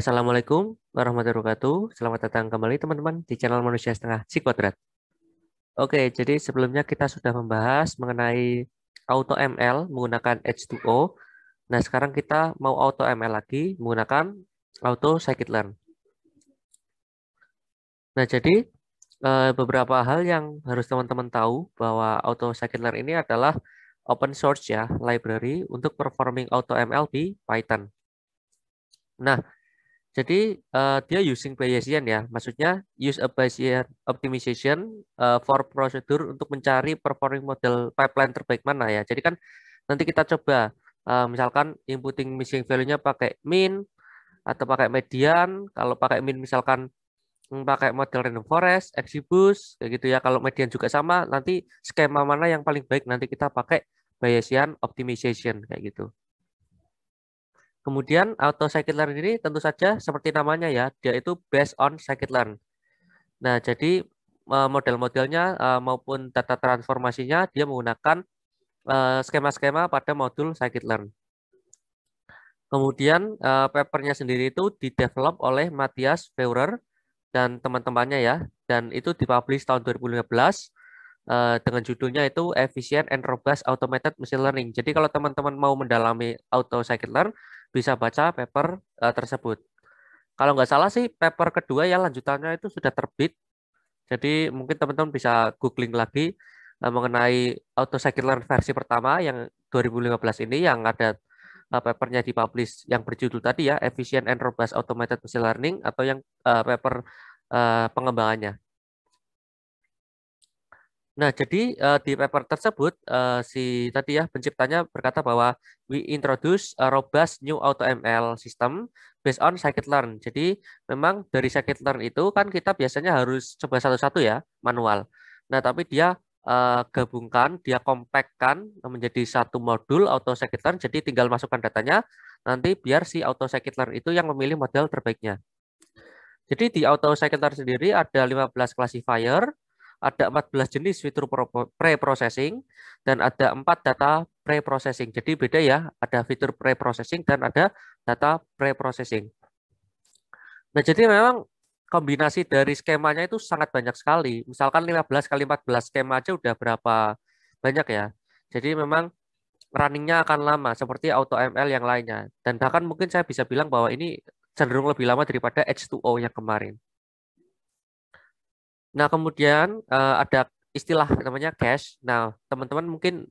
Assalamualaikum warahmatullahi wabarakatuh. Selamat datang kembali teman-teman di channel Manusia Setengah Si Kuadrat. Oke, jadi sebelumnya kita sudah membahas mengenai Auto ML menggunakan H2O. Nah, sekarang kita mau Auto ML lagi menggunakan Auto Scikit-learn. Nah, jadi beberapa hal yang harus teman-teman tahu bahwa Auto Scikit-learn ini adalah open source ya, library untuk performing Auto ML di Python. Nah, jadi dia using Bayesian ya, maksudnya use a Bayesian optimization for procedure untuk mencari performing model pipeline terbaik mana ya. Jadi kan nanti kita coba misalkan inputting missing value-nya pakai min atau pakai median. Kalau pakai min misalkan pakai model random forest, XGBoost kayak gitu ya. Kalau median juga sama, nanti skema mana yang paling baik nanti kita pakai Bayesian optimization kayak gitu. Kemudian auto scikit-learn ini tentu saja seperti namanya ya, dia itu based on scikit-learn. Nah, jadi model-modelnya maupun data transformasinya dia menggunakan skema-skema pada modul scikit-learn. Kemudian papernya sendiri itu didevelop oleh Matthias Feurer dan teman-temannya ya, dan itu dipublish tahun 2015 dengan judulnya itu Efficient and Robust Automated Machine Learning. Jadi kalau teman-teman mau mendalami auto scikit-learn bisa baca paper tersebut. Kalau nggak salah sih paper kedua ya lanjutannya itu sudah terbit. Jadi mungkin teman-teman bisa googling lagi mengenai auto scikit-learn versi pertama yang 2015 ini yang ada papernya dipublish yang berjudul tadi ya Efficient and Robust Automated Machine Learning atau yang paper pengembangannya. Nah, jadi di paper tersebut si tadi ya penciptanya berkata bahwa we introduce a robust new AutoML system based on scikit-learn. Jadi memang dari scikit-learn itu kan kita biasanya harus coba satu-satu ya manual. Nah, tapi dia gabungkan, dia compactkan menjadi satu modul auto scikit-learn. Jadi tinggal masukkan datanya, nanti biar si auto scikit-learn itu yang memilih model terbaiknya. Jadi di auto scikit-learn sendiri ada 15 classifier, ada 14 jenis fitur pre-processing, dan ada 4 data pre-processing. Jadi beda ya, ada fitur pre-processing dan ada data pre-processing. Nah, jadi memang kombinasi dari skemanya itu sangat banyak sekali. Misalkan 15 kali 14 skema aja udah berapa banyak ya. Jadi memang runningnya akan lama seperti AutoML yang lainnya. Dan bahkan mungkin saya bisa bilang bahwa ini cenderung lebih lama daripada H2O yang kemarin. Nah, kemudian ada istilah namanya cache. Nah, teman-teman mungkin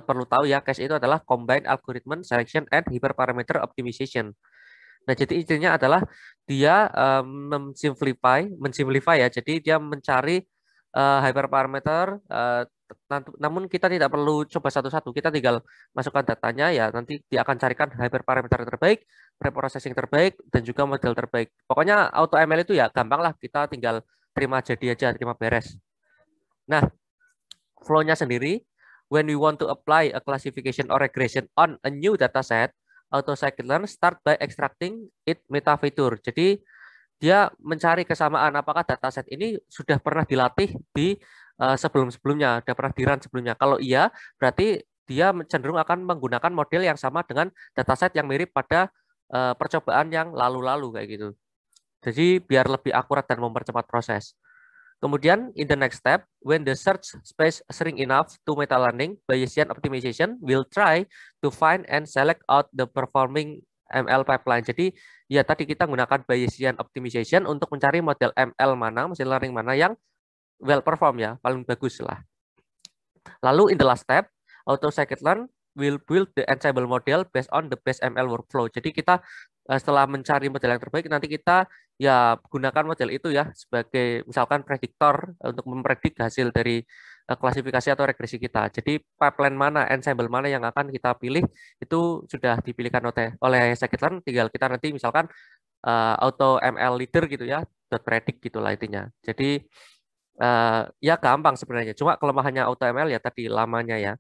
perlu tahu ya, cache itu adalah Combined Algorithm Selection and Hyperparameter Optimization. Nah, jadi intinya adalah dia mensimplify ya. Jadi dia mencari hyperparameter, namun kita tidak perlu coba satu-satu. Kita tinggal masukkan datanya ya. Nanti dia akan carikan hyperparameter terbaik, preprocessing terbaik, dan juga model terbaik. Pokoknya AutoML itu ya gampang lah. Kita tinggal terima jadi aja, terima beres. Nah, flow-nya sendiri, when we want to apply a classification or regression on a new dataset, auto scikit-learn start by extracting its meta feature. Jadi dia mencari kesamaan apakah dataset ini sudah pernah dilatih di sebelum-sebelumnya, sudah pernah di-run sebelumnya. Kalau iya, berarti dia cenderung akan menggunakan model yang sama dengan dataset yang mirip pada percobaan yang lalu-lalu kayak gitu. Jadi biar lebih akurat dan mempercepat proses. Kemudian in the next step, when the search space shrink enough to meta learning, Bayesian optimization will try to find and select out the performing ML pipeline. Jadi ya tadi kita menggunakan Bayesian optimization untuk mencari model ML mana, machine learning mana yang well perform ya, paling bagus lah. Lalu in the last step, auto scikit-learn will build the ensemble model based on the best ML workflow. Jadi kita setelah mencari model yang terbaik, nanti kita ya gunakan model itu ya sebagai misalkan prediktor untuk mempredik hasil dari klasifikasi atau regresi kita. Jadi pipeline mana, ensemble mana yang akan kita pilih itu sudah dipilihkan oleh scikit-learn. Tinggal kita nanti misalkan auto ML leader gitu ya, predict gitulah intinya. Jadi ya gampang sebenarnya. Cuma kelemahannya auto ML ya tadi lamanya ya.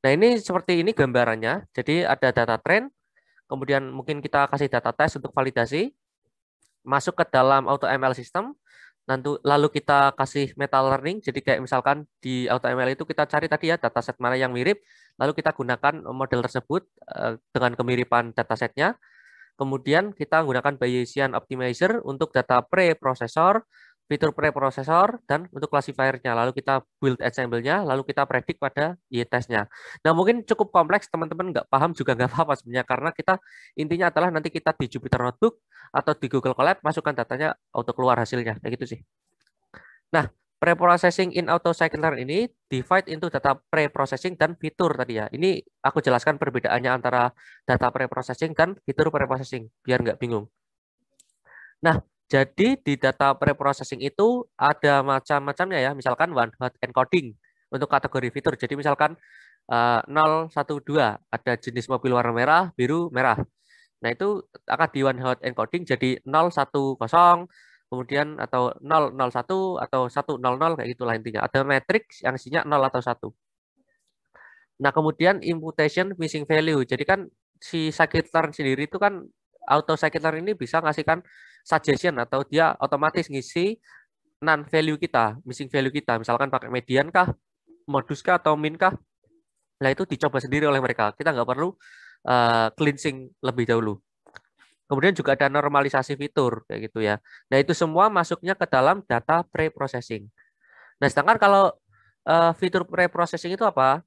Nah, ini seperti ini gambarannya. Jadi ada data train, kemudian mungkin kita kasih data test untuk validasi, masuk ke dalam AutoML system, lalu kita kasih meta learning. Jadi kayak misalkan di AutoML itu kita cari tadi ya dataset mana yang mirip, lalu kita gunakan model tersebut dengan kemiripan datasetnya. Kemudian kita menggunakan Bayesian Optimizer untuk data preprosesor, fitur preprosesor, dan untuk classifier-nya. Lalu kita build ensemble-nya, lalu kita predik pada y-test-nya. Nah, mungkin cukup kompleks, teman-teman nggak paham juga nggak apa-apa sebenarnya, karena kita intinya adalah nanti kita di Jupyter Notebook atau di Google Colab, masukkan datanya, auto keluar hasilnya. Kayak gitu sih. Nah, preprocessing in auto scikit-learn ini divide into data preprocessing dan fitur tadi ya. Ini aku jelaskan perbedaannya antara data preprocessing dan fitur preprocessing biar nggak bingung. Nah, jadi di data preprocessing itu ada macam-macamnya ya. Misalkan one hot encoding untuk kategori fitur. Jadi misalkan 0, 1, 2 ada jenis mobil warna merah, biru, merah. Nah, itu akan di one hot encoding jadi 0, 1, 0, kemudian atau 0, 0, 1 atau 1, 0, 0 kayak gitulah intinya. Ada matrix yang isinya 0 atau 1. Nah, kemudian imputation missing value. Jadi kan si scikit-learn sendiri itu kan auto scikit-learn ini bisa ngasihkan suggestion atau dia otomatis ngisi non value kita, missing value kita. Misalkan pakai median kah, modus kah atau min kah. Nah, itu dicoba sendiri oleh mereka. Kita nggak perlu cleansing lebih dahulu. Kemudian juga ada normalisasi fitur kayak gitu ya. Nah, itu semua masuknya ke dalam data pre-processing. Nah, sedangkan kalau fitur pre-processing itu apa?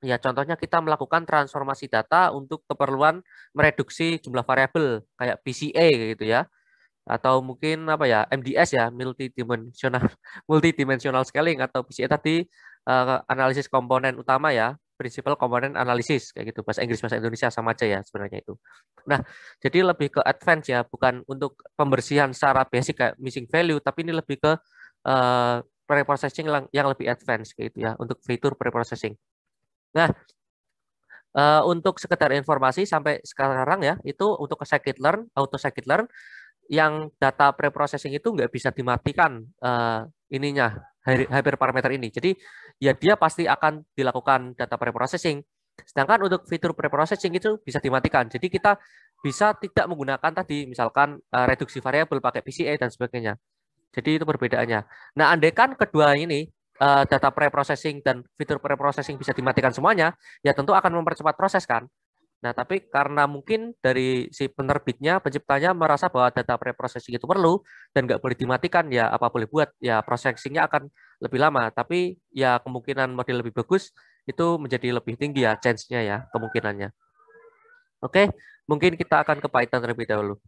Ya, contohnya kita melakukan transformasi data untuk keperluan mereduksi jumlah variabel kayak PCA gitu ya. Atau mungkin apa ya, MDS ya, multidimensional scaling atau PCA tadi analisis komponen utama ya, principal component analysis kayak gitu. Bahasa Inggris bahasa Indonesia sama aja ya sebenarnya itu. Nah, jadi lebih ke advance ya, bukan untuk pembersihan secara basic kayak missing value, tapi ini lebih ke preprocessing yang lebih advance kayak gitu ya, untuk fitur preprocessing. Nah, untuk sekedar informasi sampai sekarang ya, itu untuk scikit-learn, auto scikit-learn, yang data preprocessing itu nggak bisa dimatikan ininya, hyperparameter ini. Jadi ya dia pasti akan dilakukan data preprocessing. Sedangkan untuk fitur preprocessing itu bisa dimatikan. Jadi kita bisa tidak menggunakan tadi, misalkan reduksi variabel pakai PCA dan sebagainya. Jadi itu perbedaannya. Nah, andaikan kedua ini data preprocessing dan fitur preprocessing bisa dimatikan semuanya, ya tentu akan mempercepat proses kan. Nah, tapi karena mungkin dari si penerbitnya, penciptanya merasa bahwa data preprocessing itu perlu dan nggak boleh dimatikan, ya apa boleh buat, ya processingnya akan lebih lama. Tapi ya kemungkinan model lebih bagus itu menjadi lebih tinggi ya, chance-nya ya, kemungkinannya. Oke, mungkin kita akan ke Python terlebih dahulu.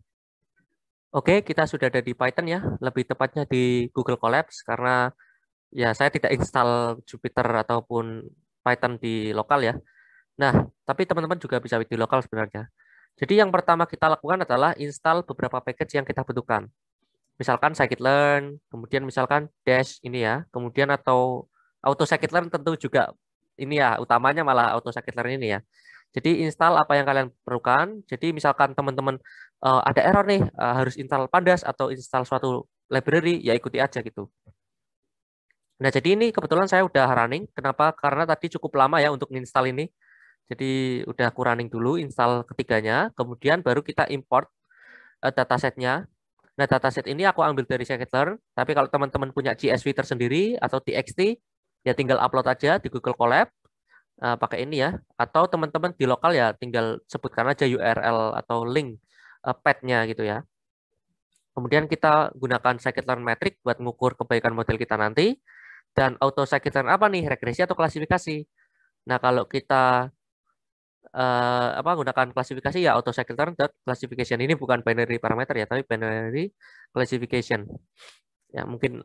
Oke, kita sudah ada di Python ya, lebih tepatnya di Google Colabs karena ya saya tidak install Jupyter ataupun Python di lokal ya. Nah, tapi teman-teman juga bisa di lokal sebenarnya. Jadi yang pertama kita lakukan adalah install beberapa package yang kita butuhkan. Misalkan scikit-learn, kemudian misalkan dash ini ya, kemudian atau auto scikit-learn tentu juga ini ya, utamanya malah auto scikit-learn ini ya. Jadi install apa yang kalian perlukan. Jadi misalkan teman-teman ada error nih, harus install Pandas atau install suatu library, ya ikuti aja gitu. Nah, jadi ini kebetulan saya udah running. Kenapa? Karena tadi cukup lama ya untuk install ini. Jadi udah aku running dulu, install ketiganya, kemudian baru kita import datasetnya. Nah, dataset ini aku ambil dari scikit-learn, tapi kalau teman-teman punya CSV tersendiri atau TXT, ya tinggal upload aja di Google Colab, pakai ini ya. Atau teman-teman di lokal ya tinggal sebutkan aja URL atau link path-nya gitu ya. Kemudian kita gunakan scikit-learn metric buat mengukur kebaikan model kita nanti. Dan auto scikit-learn apa nih? Regresi atau klasifikasi? Nah, kalau kita gunakan klasifikasi ya auto scikit-learn classification. Ini bukan binary parameter ya, tapi binary classification. Ya, mungkin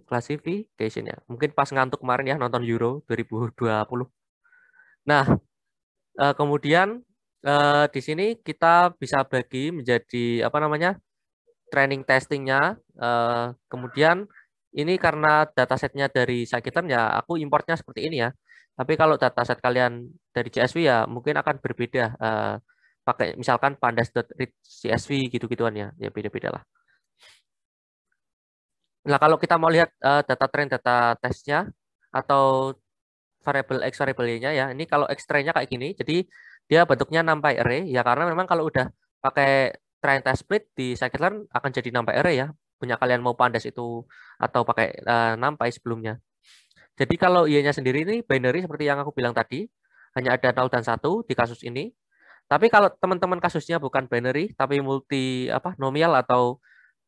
classification ya. Mungkin pas ngantuk kemarin ya nonton Euro 2020. Nah, kemudian di sini kita bisa bagi menjadi apa namanya? Training testingnya. Kemudian ini karena datasetnya dari scikit-learn ya, aku importnya seperti ini ya. Tapi kalau dataset kalian dari CSV ya mungkin akan berbeda. Pakai misalkan pandas.read CSV gitu-gituan ya, ya beda-beda lah. Nah, kalau kita mau lihat data train, data testnya atau variable X, variable Y-nya ya, ini kalau X train-nya kayak gini, jadi dia bentuknya numpy array, ya karena memang kalau udah pakai train test split di scikit-learn akan jadi numpy array ya, punya kalian mau pandas itu atau pakai numpy sebelumnya. Jadi kalau Y-nya sendiri ini binary seperti yang aku bilang tadi, hanya ada 0 dan 1 di kasus ini. Tapi kalau teman-teman kasusnya bukan binary, tapi multi nomial atau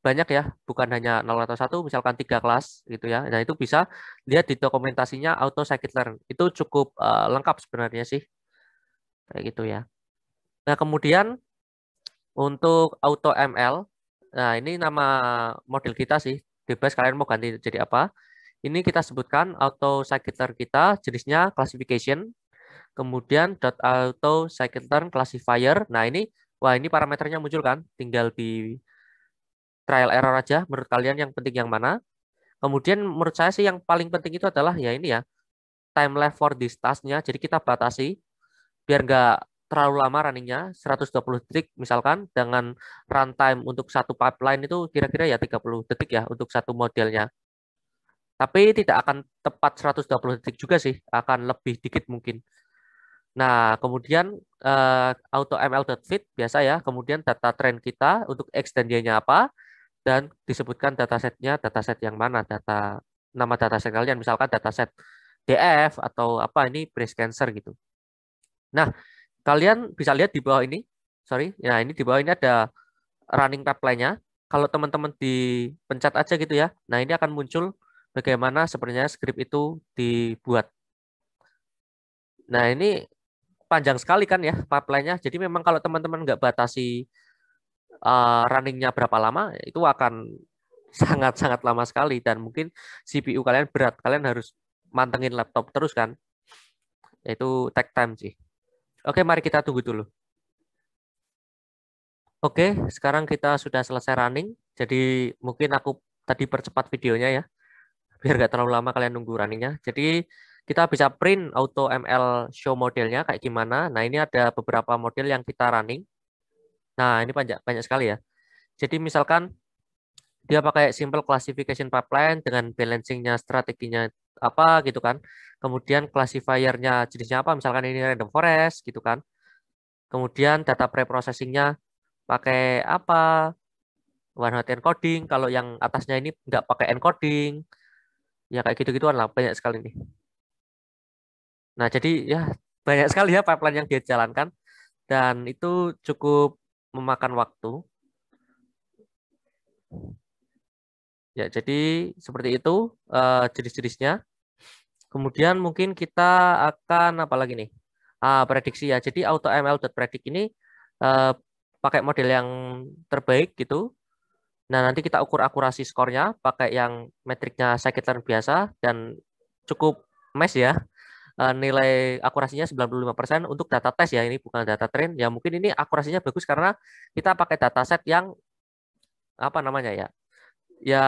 banyak ya, bukan hanya 0 atau 1, misalkan 3 kelas gitu ya. Nah, itu bisa lihat di dokumentasinya auto scikit-learn. Itu cukup lengkap sebenarnya sih. Kayak gitu ya. Nah, kemudian untuk auto ML, nah ini nama model kita sih. Bebas kalian mau ganti jadi apa. Ini kita sebutkan auto scikit-learn kita, jenisnya classification. Kemudian auto scikit-learn classifier. Nah, ini wah ini parameternya muncul kan. Tinggal di trial error aja. Menurut kalian yang penting yang mana? Kemudian menurut saya sih yang paling penting itu adalah ya ini ya, time left for this task-nya. Jadi kita batasi biar nggak terlalu lama runningnya, 120 detik misalkan, dengan runtime untuk satu pipeline itu kira-kira ya 30 detik ya untuk satu modelnya. Tapi tidak akan tepat 120 detik juga sih, akan lebih dikit mungkin. Nah, kemudian auto ml.fit biasa ya, kemudian data trend kita untuk X dan Y-nya apa, dan disebutkan datasetnya, dataset yang mana, nama dataset kalian, misalkan dataset DF atau apa ini breast cancer gitu. Nah, kalian bisa lihat di bawah ini, ya ini di bawah ini ada running pipeline-nya. Kalau teman-teman dipencet aja gitu ya, nah ini akan muncul bagaimana sebenarnya script itu dibuat. Nah, ini panjang sekali kan ya pipeline-nya. Jadi memang kalau teman-teman nggak batasi runningnya berapa lama, itu akan sangat-sangat lama sekali dan mungkin CPU kalian berat. Kalian harus mantengin laptop terus kan. Itu take time sih. Oke, mari kita tunggu dulu. Oke, sekarang kita sudah selesai running. Jadi mungkin aku tadi percepat videonya ya, biar nggak terlalu lama kalian nunggu runningnya. Jadi kita bisa print auto ML show modelnya kayak gimana. Nah, ini ada beberapa model yang kita running. Nah, ini banyak banyak sekali ya. Jadi misalkan dia pakai simple classification pipeline dengan balancingnya strateginya apa gitu kan. Kemudian classifiernya jenisnya apa, misalkan ini random forest gitu kan. Kemudian data preprocessingnya pakai apa, one hot encoding. Kalau yang atasnya ini nggak pakai encoding, ya kayak gitu-gituan lah, banyak sekali nih. Nah, jadi ya banyak sekali ya pipeline yang dia jalankan dan itu cukup memakan waktu. Ya, jadi seperti itu jenis-jenisnya. Kemudian mungkin kita akan apa lagi nih? Prediksi ya. Jadi AutoML.predict ini eh, pakai model yang terbaik gitu. Nah, nanti kita ukur akurasi skornya pakai yang metriknya scikit-learn biasa dan cukup mes ya. Nilai akurasinya 95% untuk data tes ya. Ini bukan data train. Ya mungkin ini akurasinya bagus karena kita pakai dataset yang apa namanya ya? Ya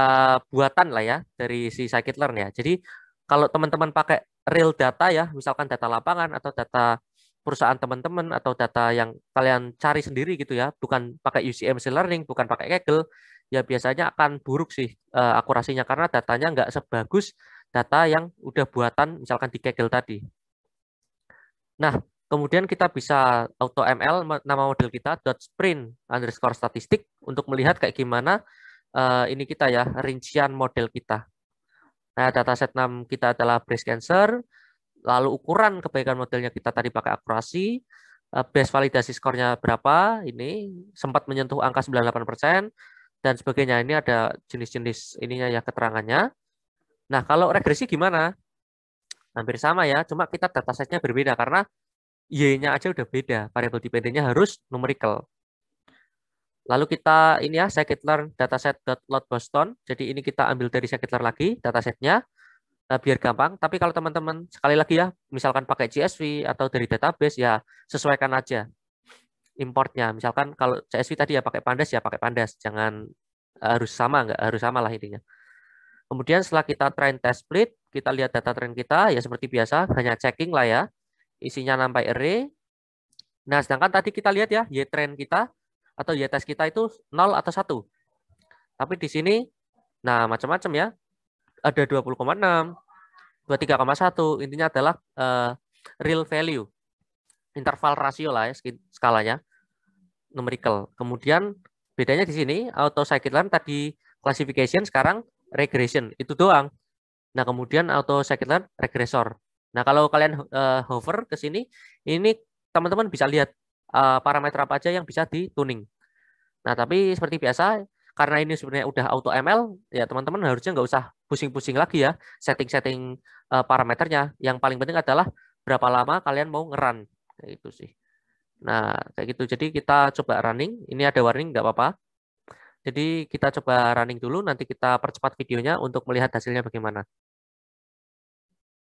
buatan lah ya dari si scikit-learn ya. Jadi kalau teman-teman pakai real data ya, misalkan data lapangan atau data perusahaan teman-teman atau data yang kalian cari sendiri gitu ya, bukan pakai UCM machine learning, bukan pakai Kaggle, ya biasanya akan buruk sih akurasinya karena datanya nggak sebagus data yang udah buatan misalkan di Kaggle tadi. Nah, kemudian kita bisa auto ML, nama model kita .sprint_statistik untuk melihat kayak gimana ini kita ya, rincian model kita. Nah, dataset 6 kita adalah breast cancer, lalu ukuran kebaikan modelnya kita tadi pakai akurasi, base validasi skornya berapa, ini sempat menyentuh angka 98%, dan sebagainya. Ini ada jenis-jenis ininya ya keterangannya. Nah, kalau regresi gimana? Hampir sama ya, cuma kita datasetnya berbeda karena Y-nya aja udah beda, variabel dependentnya harus numerical. Lalu kita ini ya scikit-learn dataset.load Boston. Jadi ini kita ambil dari scikit-learn lagi datasetnya biar gampang. Tapi kalau teman-teman sekali lagi ya, misalkan pakai CSV atau dari database ya sesuaikan aja importnya. Misalkan kalau CSV tadi ya pakai Pandas ya pakai Pandas. Jangan harus sama, nggak harus sama lah intinya. Kemudian setelah kita train test split, kita lihat data train kita ya seperti biasa, hanya checking lah ya. Isinya sampai array. Nah, sedangkan tadi kita lihat ya, Y train kita atau Y test kita itu 0 atau 1. Tapi di sini, nah macam-macam ya. Ada 20,6, 23,1. Intinya adalah real value. Interval rasio lah ya, skalanya. Numerical. Kemudian bedanya di sini, auto scikit-learn tadi classification, sekarang regression. Itu doang. Nah, kemudian auto scikit-learn regressor. Nah, kalau kalian hover ke sini, ini teman-teman bisa lihat parameter apa aja yang bisa dituning. Nah, tapi seperti biasa, karena ini sebenarnya udah auto ML, ya teman-teman harusnya nggak usah pusing-pusing lagi ya setting-setting parameternya. Yang paling penting adalah berapa lama kalian mau nge-run. Kayak gitu sih. Nah, kayak gitu. Jadi kita coba running. Ini ada warning, nggak apa-apa. Jadi kita coba running dulu, nanti kita percepat videonya untuk melihat hasilnya bagaimana.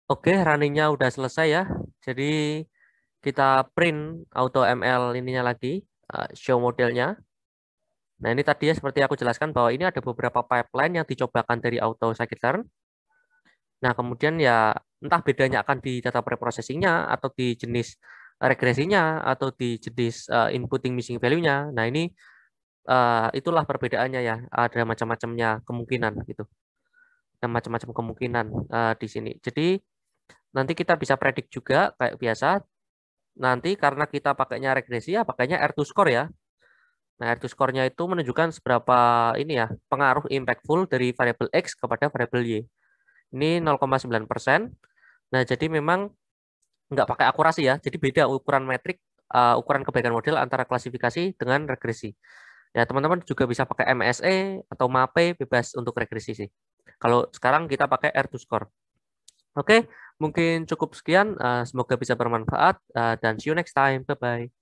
Oke, runningnya udah selesai ya. Jadi kita print auto ML ininya lagi, show modelnya. Nah, ini tadi ya seperti aku jelaskan bahwa ini ada beberapa pipeline yang dicobakan dari auto scikit-learn. Nah, kemudian ya entah bedanya akan di data preprocessing-nya atau di jenis regresinya atau di jenis inputting missing value-nya. Nah, ini itulah perbedaannya ya. Ada macam-macamnya kemungkinan gitu. Dan macam-macam kemungkinan di sini. Jadi nanti kita bisa predik juga kayak biasa. Nanti karena kita pakainya regresi ya pakainya R2 score ya. Nah, R2 score-nya itu menunjukkan seberapa ini ya pengaruh impactful dari variabel X kepada variabel Y. Ini 0,9%. Nah, jadi memang nggak pakai akurasi ya. Jadi beda ukuran metrik, ukuran kebaikan model antara klasifikasi dengan regresi. Ya, teman-teman juga bisa pakai MSE atau MAPE bebas untuk regresi sih. Kalau sekarang kita pakai R2 score. Oke, mungkin cukup sekian. Semoga bisa bermanfaat dan see you next time. Bye-bye.